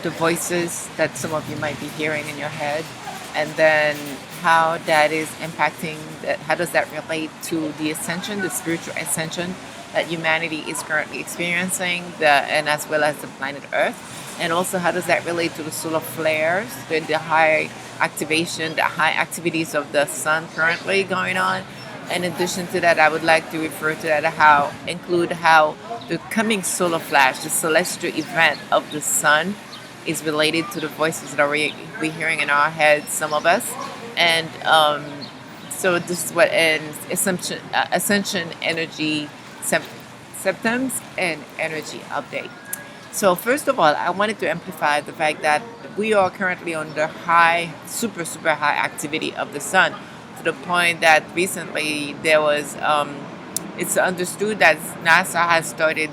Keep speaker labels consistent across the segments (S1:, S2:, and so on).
S1: the voices that some of you might be hearing in your head, and then how that is impacting that, how does that relate to the ascension, the spiritual ascension that humanity is currently experiencing, and as well as the planet Earth, and also how does that relate to the solar flares, the high activation, the high activities of the sun currently going on. In addition to that, I would like to refer to that how include how the coming solar flash, the celestial event of the sun, is related to the voices that we're hearing in our heads, some of us. And so this is what ends Ascension Energy Symptoms and Energy Update. So first of all, I wanted to amplify the fact that we are currently on the high, super, super high activity of the sun, to the point that recently there was, it's understood that NASA has started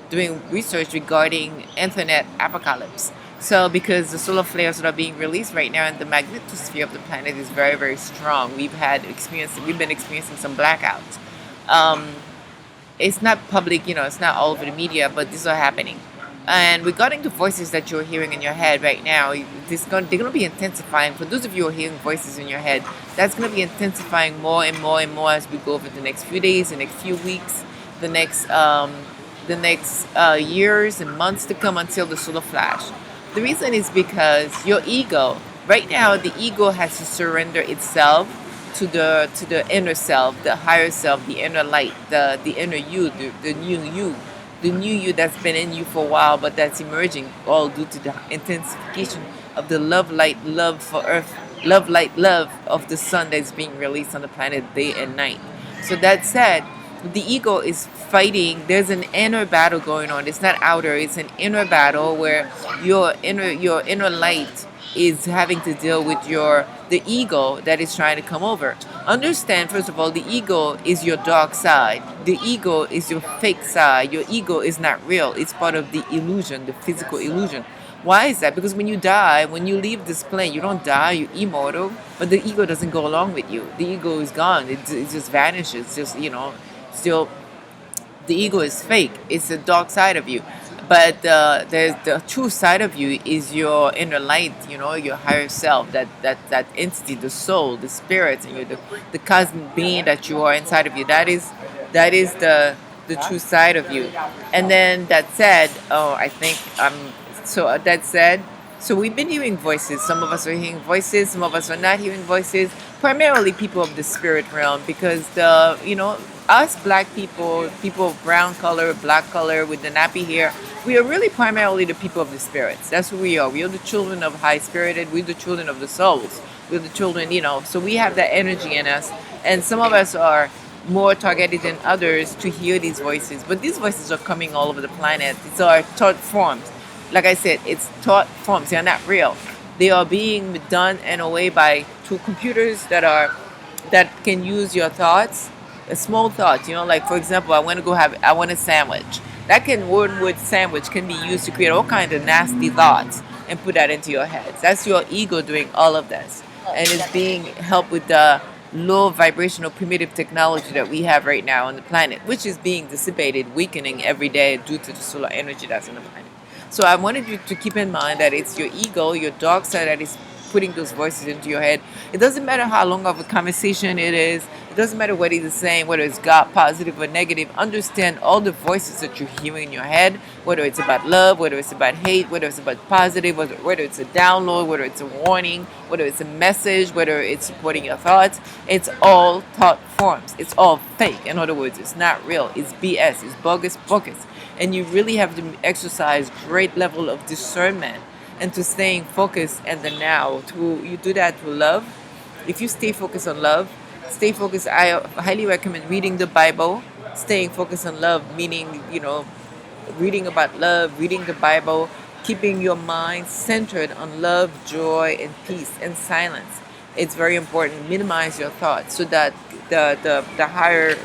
S1: doing research regarding internet apocalypse. So because the solar flares that are being released right now and the magnetosphere of the planet is very, very strong, we've been experiencing some blackouts. Um, it's not public, it's not all over the media, but these are happening. And regarding the voices that you're hearing in your head right now, they're going to be intensifying. For those of you who are hearing voices in your head, that's going to be intensifying more and more and more as we go over the next few days, the next few weeks, the next years and months to come until the solar flash. The reason is because your ego, right now, the ego has to surrender itself to the inner self, the higher self, the inner light, the inner you, the new you, the new you that's been in you for a while, but that's emerging, all due to the intensification of the love light, love for Earth, love light, love of the sun that's being released on the planet day and night. So that said, the ego is fighting. There's an inner battle going on. It's not outer. It's an inner battle where your inner light is having to deal with the ego that is trying to come over. Understand, first of all, the ego is your dark side. The ego is your fake side. Your ego is not real. It's part of the illusion, the physical illusion. Why is that? Because when you die, when you leave this plane, you don't die, you're immortal, but the ego doesn't go along with you. The ego is gone. It just vanishes. Just, still, the ego is fake. It's the dark side of you. But there's the true side of you is your inner light, your higher self, that entity, the soul, the spirit, and the cosmic being that you are inside of you. That is the true side of you. And then that said, oh, I think that said, so we've been hearing voices. Some of us are hearing voices. Some of us are not hearing voices. Primarily people of the spirit realm, because us black people, people of brown color, black color, with the nappy hair, we are really primarily the people of the spirits. That's who we are. We are the children of high spirited. We're the children of the souls. We're the children, so we have that energy in us. And some of us are more targeted than others to hear these voices. But these voices are coming all over the planet. These are thought forms. Like I said, it's thought forms. They're not real. They are being done in a way by two computers that can use your thoughts, a small thought. Like for example, I want a sandwich. One word sandwich can be used to create all kinds of nasty thoughts and put that into your heads. That's your ego doing all of this, and it's being helped with the low vibrational primitive technology that we have right now on the planet, which is being dissipated, weakening every day due to the solar energy that's on the planet. So I wanted you to keep in mind that it's your ego, your dark side, that is putting those voices into your head. It doesn't matter how long of a conversation it is. It doesn't matter what he's saying, whether it's God, positive or negative. Understand all the voices that you're hearing in your head, whether it's about love, whether it's about hate, whether it's about positive, whether it's a download, whether it's a warning, whether it's a message, whether it's supporting your thoughts. It's all thought forms. It's all fake. In other words, it's not real. It's BS. It's bogus. And you really have to exercise great level of discernment and to staying focused in the now. You do that through love. If you stay focused on love, stay focused. I highly recommend reading the Bible. Staying focused on love, meaning reading about love, reading the Bible, keeping your mind centered on love, joy, and peace and silence. It's very important. Minimize your thoughts so that the higher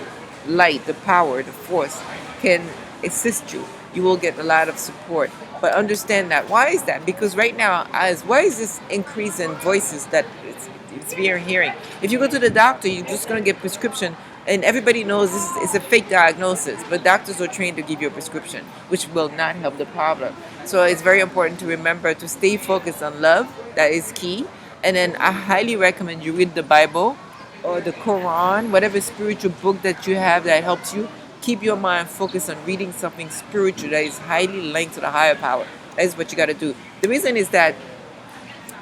S1: light, the power, the force can assist you. You will get a lot of support. But understand that. Why is that? Because right now, why is this increase in voices that it's we are hearing? If you go to the doctor, you're just going to get prescription And everybody knows this is it's a fake diagnosis, but doctors are trained to give you a prescription, which will not help the problem. So it's very important to remember to stay focused on love. That is key. And then I highly recommend you read the Bible or the Quran, whatever spiritual book that you have that helps you. Keep your mind focused on reading something spiritual that is highly linked to the higher power. That is what you got to do. The reason is that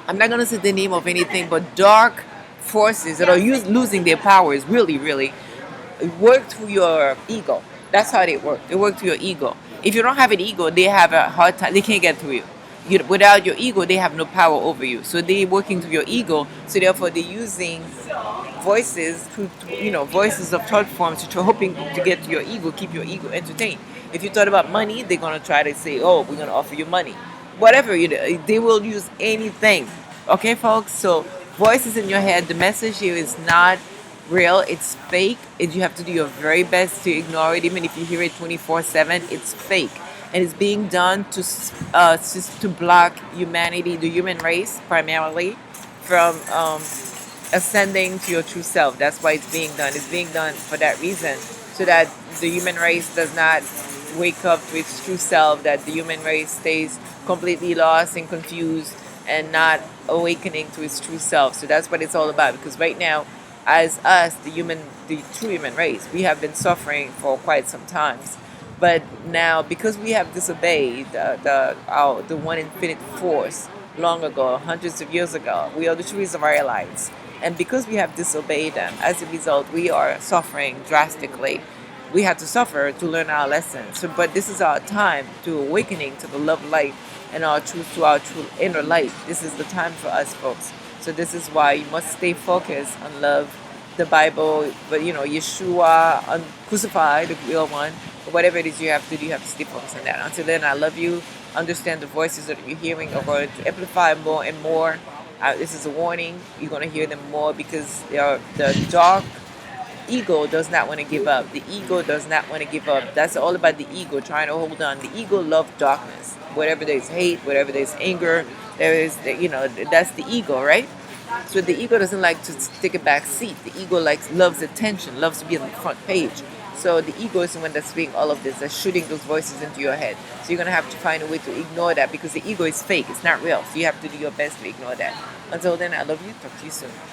S1: I'm not gonna say the name of anything, but dark forces that are losing their powers really, really work through your ego. That's how they work. They work through your ego. If you don't have an ego, they have a hard time. They can't get through you. Without your ego, they have no power over you. So they're working through your ego. So therefore, they're using voices, voices of thought forms, which are hoping to get to your ego, keep your ego entertained. If you thought about money, they're gonna try to say, "Oh, we're gonna offer you money." Whatever they will use anything. Okay, folks. So voices in your head. The message here is not real. It's fake. And you have to do your very best to ignore it, even if you hear it 24/7. It's fake, and it's being done to block humanity, the human race, primarily, from ascending to your true self. That's why it's being done. It's being done for that reason, so that the human race does not wake up to its true self, that the human race stays completely lost and confused and not awakening to its true self. So that's what it's all about. Because right now, as us, the true human race, we have been suffering for quite some times. But now, because we have disobeyed the one infinite force long ago, hundreds of years ago, we are the true Israelites. And because we have disobeyed them, as a result, we are suffering drastically. We had to suffer to learn our lessons. So, but this is our time to awakening to the love light and our truth to our true inner light. This is the time for us, folks. So this is why you must stay focused on love, the Bible, but Yeshua, crucified, the real one, or whatever it is you have to do, you have to stay focused on that. Until then, I love you. Understand the voices that you're hearing are going to amplify more and more. This is a warning. You're going to hear them more because they are the dark ego does not want to give up. The ego does not want to give up. That's all about the ego trying to hold on. The ego loves darkness. Whatever there's hate, whatever there's anger, there is, that's the ego, right? So the ego doesn't like to take a back seat. The ego loves attention, loves to be on the front page. So the ego is the one that's doing all of this, that's shooting those voices into your head. So you're gonna have to find a way to ignore that because the ego is fake. It's not real. So you have to do your best to ignore that. Until then, I love you. Talk to you soon.